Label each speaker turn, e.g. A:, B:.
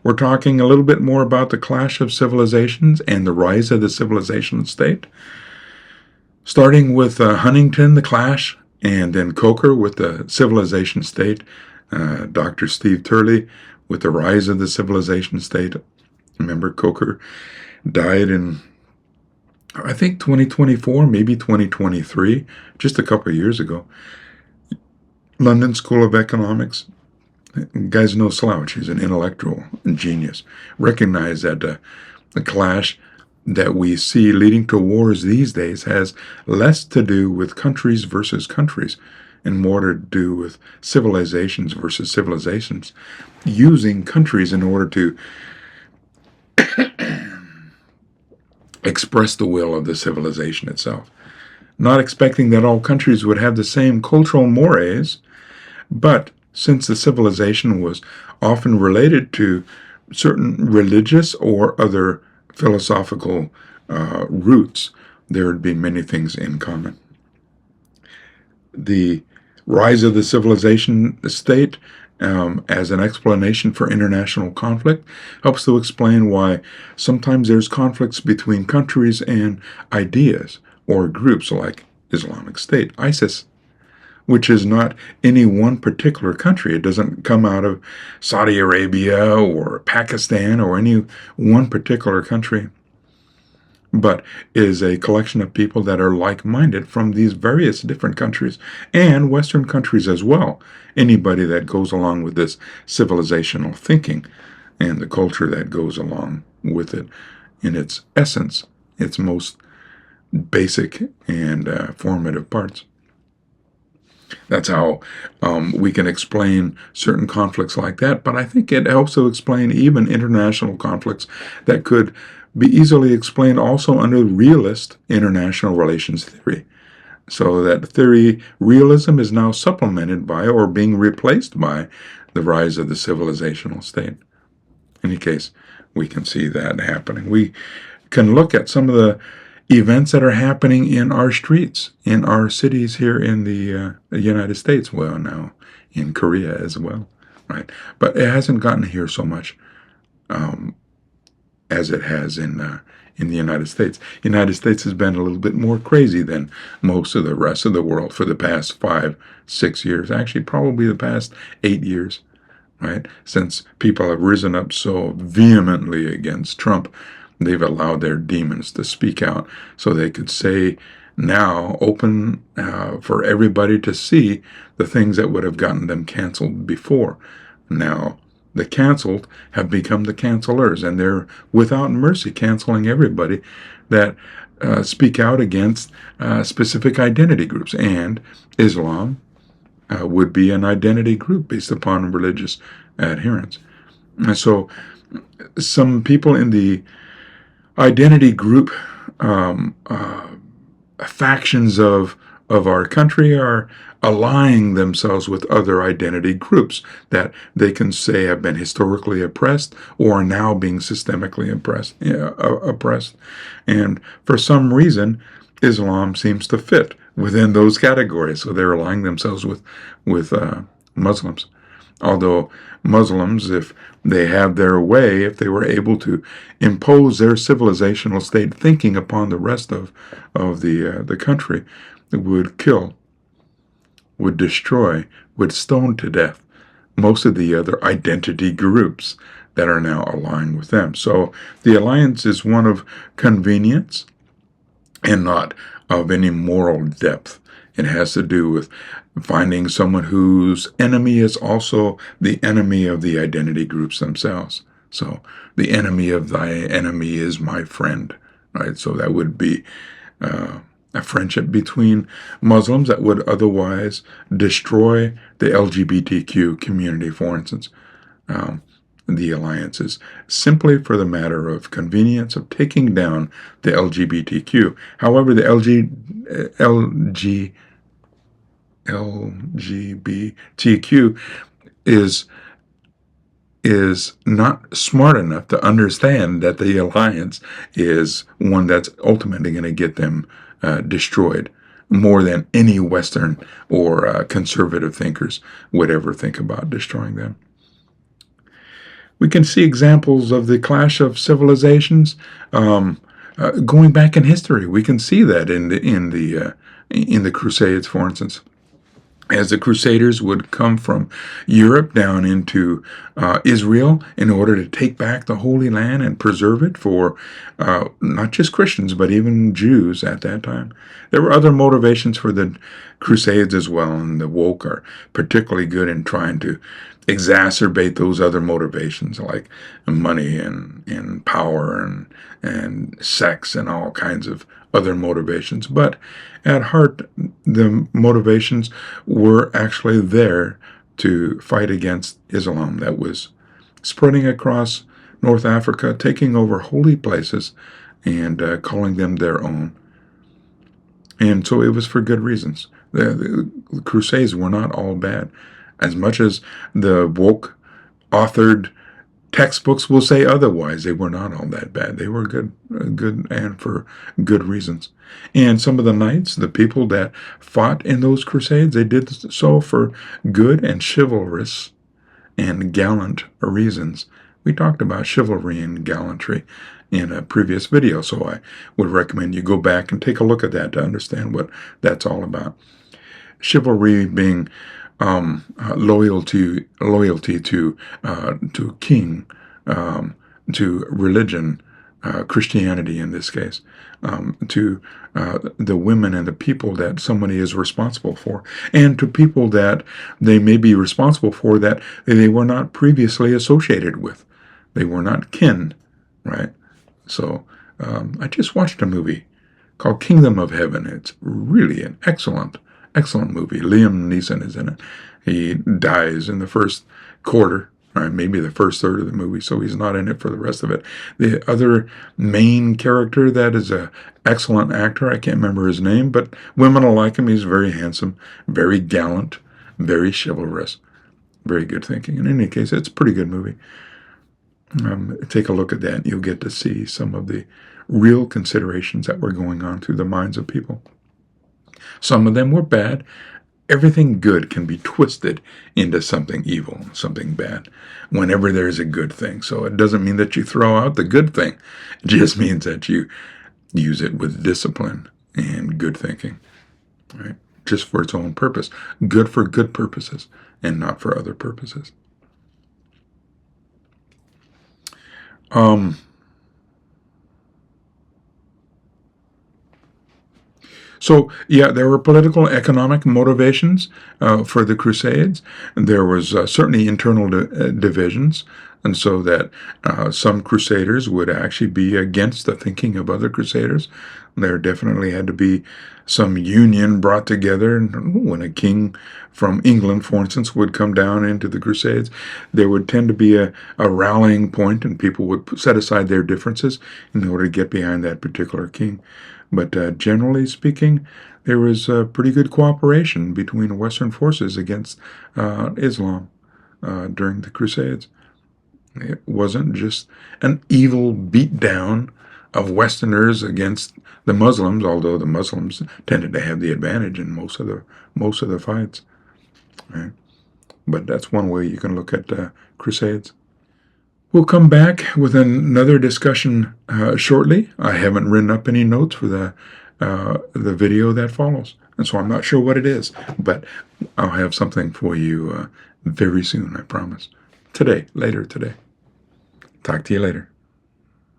A: We're talking a little bit more about the clash of civilizations and the rise of the civilization state. Starting with Huntington, the clash, and then Coker with the civilization state. Dr. Steve Turley with the rise of the civilization state. Remember, Coker died in, I think, 2024, maybe 2023, just a couple of years ago. London School of Economics. Guy's no slouch. He's an intellectual genius. Recognize that the clash that we see leading to wars these days has less to do with countries versus countries and more to do with civilizations versus civilizations, using countries in order to express the will of the civilization itself. Not expecting that all countries would have the same cultural mores, but since the civilization was often related to certain religious or other philosophical roots, there would be many things in common. The rise of the civilization state as an explanation for international conflict helps to explain why sometimes there's conflicts between countries and ideas or groups like Islamic State, ISIS, which is not any one particular country. It doesn't come out of Saudi Arabia or Pakistan or any one particular country, but is a collection of people that are like-minded from these various different countries and Western countries as well. Anybody that goes along with this civilizational thinking and the culture that goes along with it in its essence, its most basic and formative parts. That's how we can explain certain conflicts like that. But I think it helps to explain even international conflicts that could be easily explained also under realist international relations theory. So that theory, realism, is now supplemented by or being replaced by the rise of the civilizational state. In any case, we can see that happening. We can look at some of the events that are happening in our streets, in our cities here in the United States. Well, now in Korea as well, right? But it hasn't gotten here so much as it has in the United States. The United States has been a little bit more crazy than most of the rest of the world for the past 5-6 years. Actually, probably the past 8 years, right? Since people have risen up so vehemently against Trump, they've allowed their demons to speak out so they could say now, open for everybody to see the things that would have gotten them canceled before. Now, the canceled have become the cancelers, and they're without mercy canceling everybody that speak out against specific identity groups. And Islam would be an identity group based upon religious adherence. And so some people in the identity group factions of our country are allying themselves with other identity groups that they can say have been historically oppressed or are now being systemically oppressed. And for some reason, Islam seems to fit within those categories. So they're allying themselves with Muslims. Although Muslims, if they have their way, if they were able to impose their civilizational state thinking upon the rest of the country, would kill, would destroy, would stone to death most of the other identity groups that are now aligned with them. So the alliance is one of convenience and not of any moral depth. It has to do with finding someone whose enemy is also the enemy of the identity groups themselves. So the enemy of thy enemy is my friend, right? So that would be a friendship between Muslims that would otherwise destroy the LGBTQ community, for instance. The alliance is simply for the matter of convenience of taking down the LGBTQ. However, the LGBTQ is not smart enough to understand that the alliance is one that's ultimately going to get them destroyed more than any Western or conservative thinkers would ever think about destroying them. We can see examples of the clash of civilizations going back in history. We can see that in the Crusades, for instance, as the Crusaders would come from Europe down into Israel in order to take back the Holy Land and preserve it for not just Christians, but even Jews at that time. There were other motivations for the Crusades as well, and the woke are particularly good in trying to exacerbate those other motivations like money and power and sex and all kinds of other motivations. But at heart, the motivations were actually there to fight against Islam that was spreading across North Africa, taking over holy places and calling them their own. And so it was for good reasons. The Crusades were not all bad. As much as the woke authored textbooks will say otherwise, they were not all that bad. They were good and for good reasons. And some of the knights, the people that fought in those crusades, they did so for good and chivalrous and gallant reasons. We talked about chivalry and gallantry in a previous video, so I would recommend you go back and take a look at that to understand what that's all about. Chivalry being loyalty to king, to religion, Christianity in this case, to the women and the people that somebody is responsible for, and to people that they may be responsible for that they were not previously associated with. They were not kin, right? So I just watched a movie called Kingdom of Heaven. It's really an excellent movie. Liam Neeson is in it. He dies in the first quarter, or maybe the first third of the movie, so he's not in it for the rest of it. The other main character that is an excellent actor, I can't remember his name, but women will like him. He's very handsome, very gallant, very chivalrous, very good thinking. In any case, it's a pretty good movie. Take a look at that, and you'll get to see some of the real considerations that were going on through the minds of people. Some of them were bad. Everything good can be twisted into something evil, something bad, whenever there's a good thing. So it doesn't mean that you throw out the good thing. It just means that you use it with discipline and good thinking, right? Just for its own purpose. Good for good purposes and not for other purposes. So, yeah, there were political, economic motivations for the Crusades. There was certainly internal divisions, and so that some Crusaders would actually be against the thinking of other Crusaders. There definitely had to be some union brought together. When a king from England, for instance, would come down into the Crusades, there would tend to be a rallying point, and people would set aside their differences in order to get behind that particular king. But generally speaking, there was pretty good cooperation between Western forces against Islam during the Crusades. It wasn't just an evil beatdown of Westerners against the Muslims, although the Muslims tended to have the advantage in most of the fights. Right? But that's one way you can look at Crusades. We'll come back with another discussion shortly. I haven't written up any notes for the video that follows, and so I'm not sure what it is, but I'll have something for you very soon, I promise. Later today. Talk to you later.